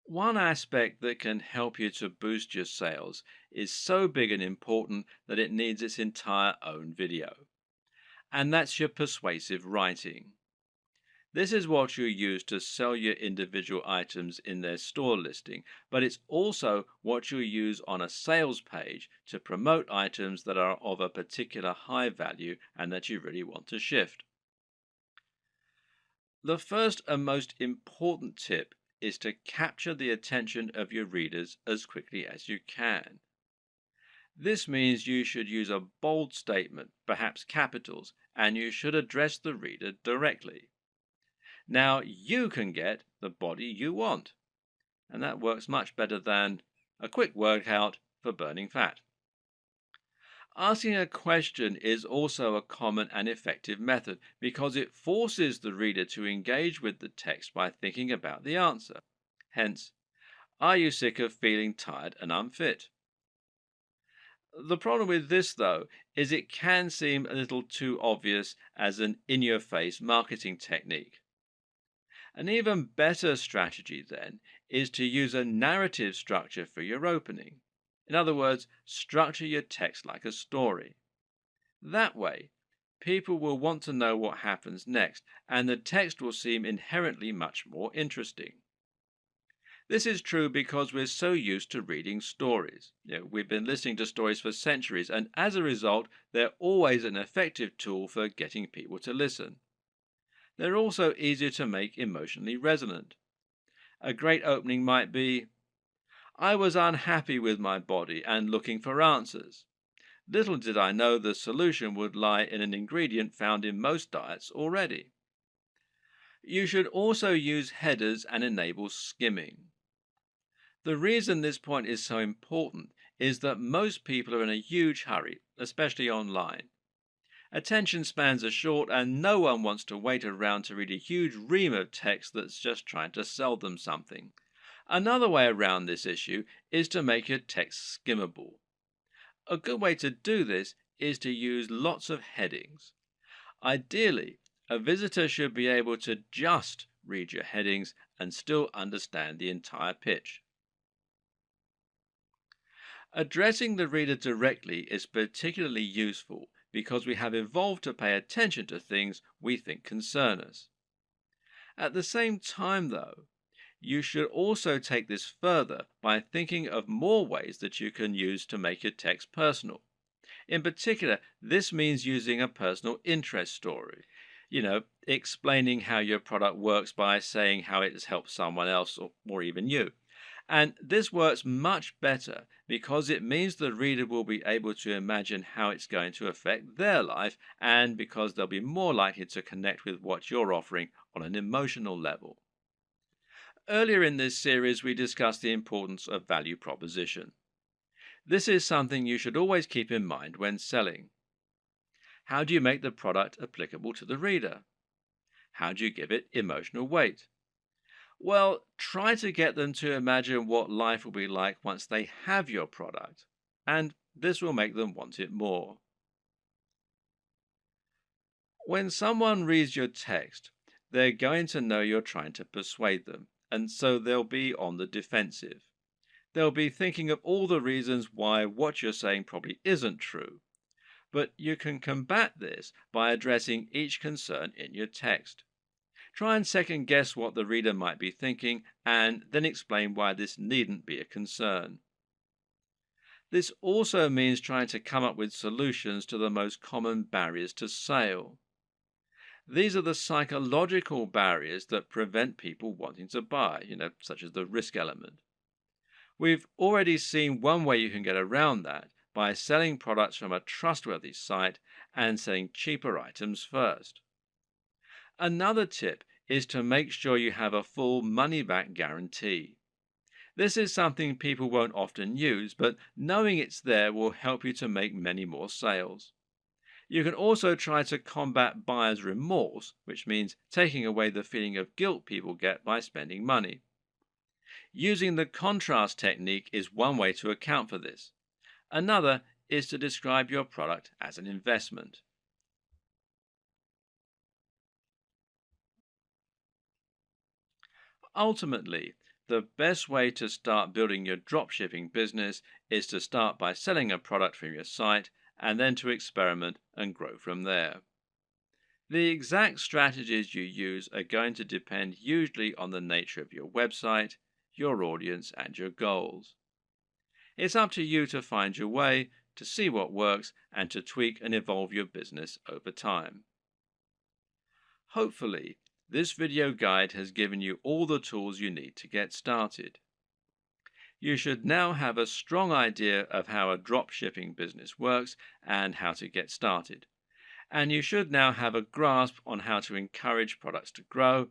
One aspect that can help you to boost your sales is so big and important that it needs its entire own video, and that's your persuasive writing. This is what you use to sell your individual items in their store listing, but it's also what you use on a sales page to promote items that are of a particular high value and that you really want to shift. The first and most important tip is to capture the attention of your readers as quickly as you can. This means you should use a bold statement, perhaps capitals, and you should address the reader directly. Now you can get the body you want, and that works much better than a quick workout for burning fat. Asking a question is also a common and effective method because it forces the reader to engage with the text by thinking about the answer. Hence, are you sick of feeling tired and unfit? The problem with this, though, is it can seem a little too obvious as an in your face marketing technique. An even better strategy, then, is to use a narrative structure for your opening. In other words, structure your text like a story. That way, people will want to know what happens next, and the text will seem inherently much more interesting. This is true because we're so used to reading stories. We've been listening to stories for centuries, and as a result, they're always an effective tool for getting people to listen. They're also easier to make emotionally resonant. A great opening might be, I was unhappy with my body and looking for answers. Little did I know the solution would lie in an ingredient found in most diets already. You should also use headers and enable skimming. The reason this point is so important is that most people are in a huge hurry, especially online. Attention spans are short, and no one wants to wait around to read a huge ream of text that's just trying to sell them something. Another way around this issue is to make your text skimmable. A good way to do this is to use lots of headings. Ideally, a visitor should be able to just read your headings and still understand the entire pitch. Addressing the reader directly is particularly useful because we have evolved to pay attention to things we think concern us. At the same time, though, you should also take this further by thinking of more ways that you can use to make your text personal. In particular, this means using a personal interest story. Explaining how your product works by saying how it has helped someone else or even you. And this works much better because it means the reader will be able to imagine how it's going to affect their life, and because they'll be more likely to connect with what you're offering on an emotional level. Earlier in this series, we discussed the importance of value proposition. This is something you should always keep in mind when selling. How do you make the product applicable to the reader? How do you give it emotional weight? Well, try to get them to imagine what life will be like once they have your product, and this will make them want it more. When someone reads your text, they're going to know you're trying to persuade them, and so they'll be on the defensive. They'll be thinking of all the reasons why what you're saying probably isn't true. But you can combat this by addressing each concern in your text. Try and second guess what the reader might be thinking, and then explain why this needn't be a concern. This also means trying to come up with solutions to the most common barriers to sale. These are the psychological barriers that prevent people wanting to buy, such as the risk element. We've already seen one way you can get around that by selling products from a trustworthy site and selling cheaper items first. Another tip is to make sure you have a full money-back guarantee. This is something people won't often use, but knowing it's there will help you to make many more sales. You can also try to combat buyer's remorse, which means taking away the feeling of guilt people get by spending money. Using the contrast technique is one way to account for this. Another is to describe your product as an investment. Ultimately, The best way to start building your dropshipping business is to start by selling a product from your site and then to experiment and grow from there. The exact strategies you use are going to depend usually on the nature of your website, your audience, and your goals. It's up to you to find your way, to see what works, and to tweak and evolve your business over time. Hopefully, this video guide has given you all the tools you need to get started. You should now have a strong idea of how a dropshipping business works and how to get started. And you should now have a grasp on how to encourage products to grow,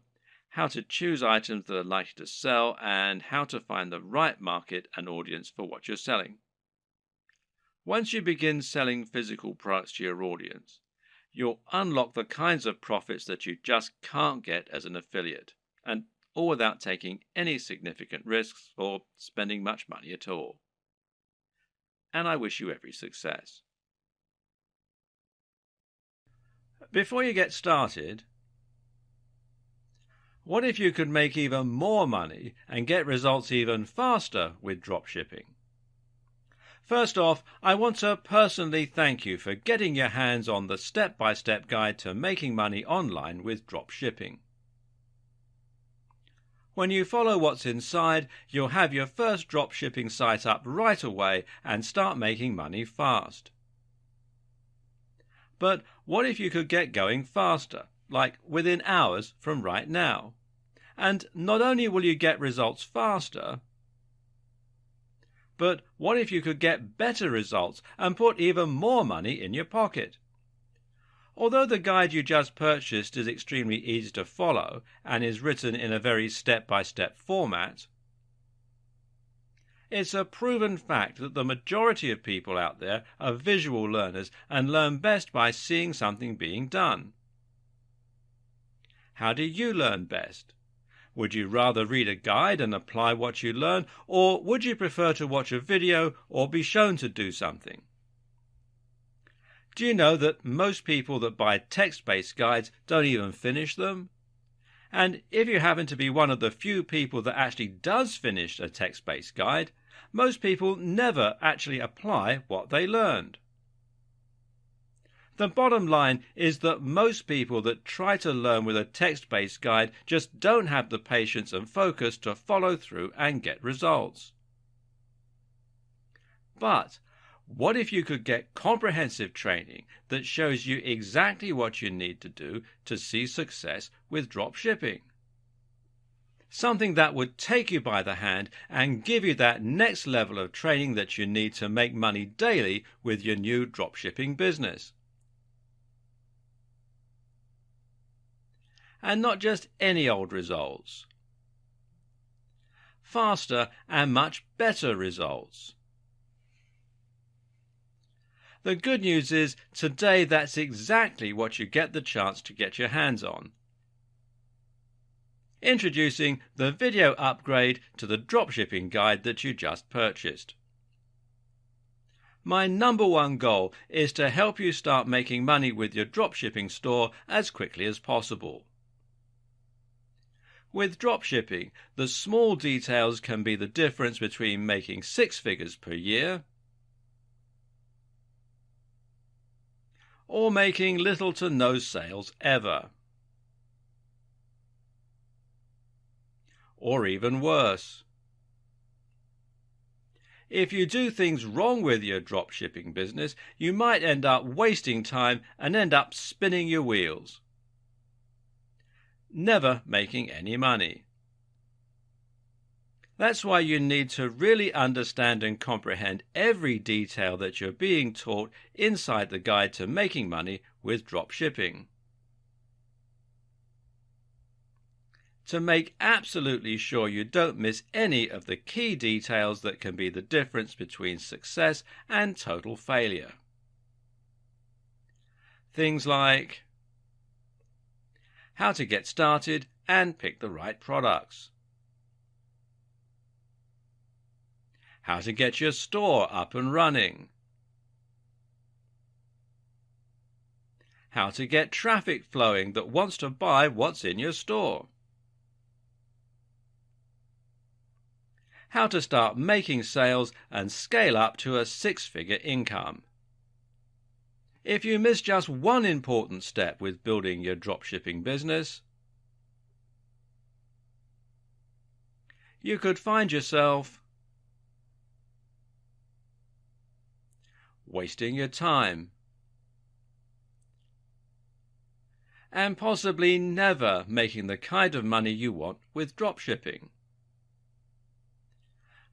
how to choose items that are likely to sell, and how to find the right market and audience for what you're selling. Once you begin selling physical products to your audience, you'll unlock the kinds of profits that you just can't get as an affiliate, and all without taking any significant risks or spending much money at all. And I wish you every success. Before you get started, what if you could make even more money and get results even faster with dropshipping? First off, I want to personally thank you for getting your hands on the step-by-step guide to making money online with dropshipping. When you follow what's inside, you'll have your first dropshipping site up right away and start making money fast. But what if you could get going faster, like within hours from right now? And not only will you get results faster, but what if you could get better results and put even more money in your pocket? Although the guide you just purchased is extremely easy to follow and is written in a very step-by-step format, it's a proven fact that the majority of people out there are visual learners and learn best by seeing something being done. How do you learn best? Would you rather read a guide and apply what you learn, or would you prefer to watch a video or be shown to do something? Do you know that most people that buy text-based guides don't even finish them? And if you happen to be one of the few people that actually does finish a text-based guide, most people never actually apply what they learned. The bottom line is that most people that try to learn with a text-based guide just don't have the patience and focus to follow through and get results. But what if you could get comprehensive training that shows you exactly what you need to do to see success with dropshipping? Something that would take you by the hand and give you that next level of training that you need to make money daily with your new dropshipping business. And not just any old results. Faster and much better results. The good news is, today that's exactly what you get the chance to get your hands on. Introducing the video upgrade to the dropshipping guide that you just purchased. My number one goal is to help you start making money with your dropshipping store as quickly as possible. With dropshipping, the small details can be the difference between making 6 figures per year or making little to no sales ever. Or even worse. If you do things wrong with your dropshipping business, you might end up wasting time and end up spinning your wheels, never making any money. That's why you need to really understand and comprehend every detail that you're being taught inside the guide to making money with dropshipping. To make absolutely sure you don't miss any of the key details that can be the difference between success and total failure. Things like how to get started and pick the right products, how to get your store up and running, how to get traffic flowing that wants to buy what's in your store, how to start making sales and scale up to a six-figure income. If you miss just one important step with building your dropshipping business, you could find yourself wasting your time and possibly never making the kind of money you want with dropshipping.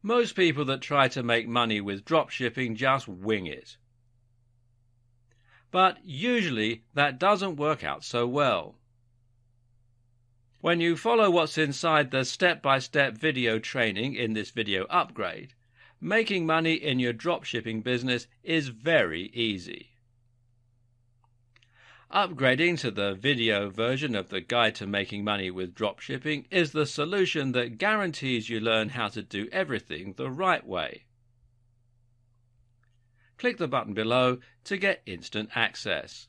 Most people that try to make money with dropshipping just wing it. But usually that doesn't work out so well. When you follow what's inside the step-by-step video training in this video upgrade, making money in your dropshipping business is very easy. Upgrading to the video version of the Guide to Making Money with Dropshipping is the solution that guarantees you learn how to do everything the right way. Click the button below to get instant access.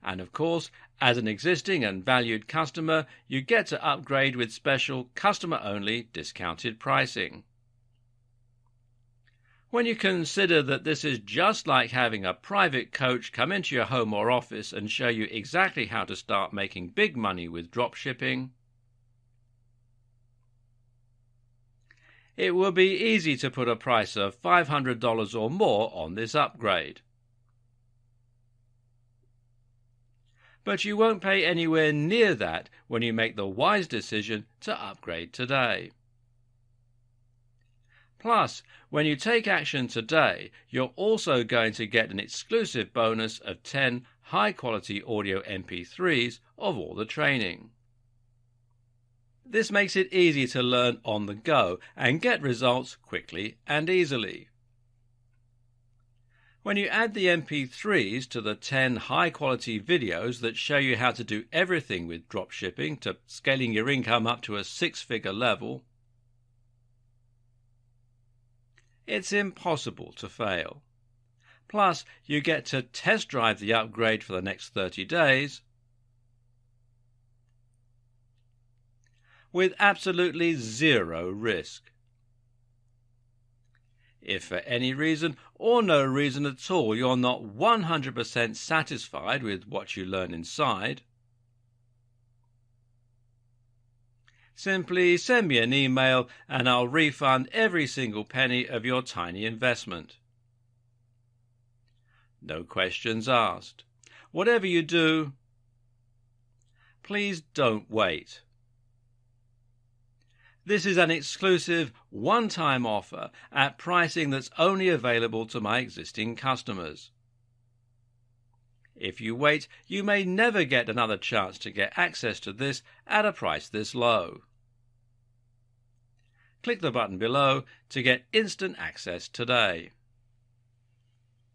And of course, as an existing and valued customer, you get to upgrade with special customer-only discounted pricing. When you consider that this is just like having a private coach come into your home or office and show you exactly how to start making big money with dropshipping, it will be easy to put a price of $500 or more on this upgrade. But you won't pay anywhere near that when you make the wise decision to upgrade today. Plus, when you take action today, you're also going to get an exclusive bonus of 10 high-quality audio MP3s of all the training. This makes it easy to learn on the go and get results quickly and easily. When you add the MP3s to the 10 high-quality videos that show you how to do everything with dropshipping to scaling your income up to a six-figure level, it's impossible to fail. Plus, you get to test drive the upgrade for the next 30 days with absolutely zero risk. If for any reason or no reason at all you're not 100% satisfied with what you learn inside, simply send me an email and I'll refund every single penny of your tiny investment. No questions asked. Whatever you do, please don't wait. This is an exclusive one-time offer at pricing that's only available to my existing customers. If you wait, you may never get another chance to get access to this at a price this low. Click the button below to get instant access today.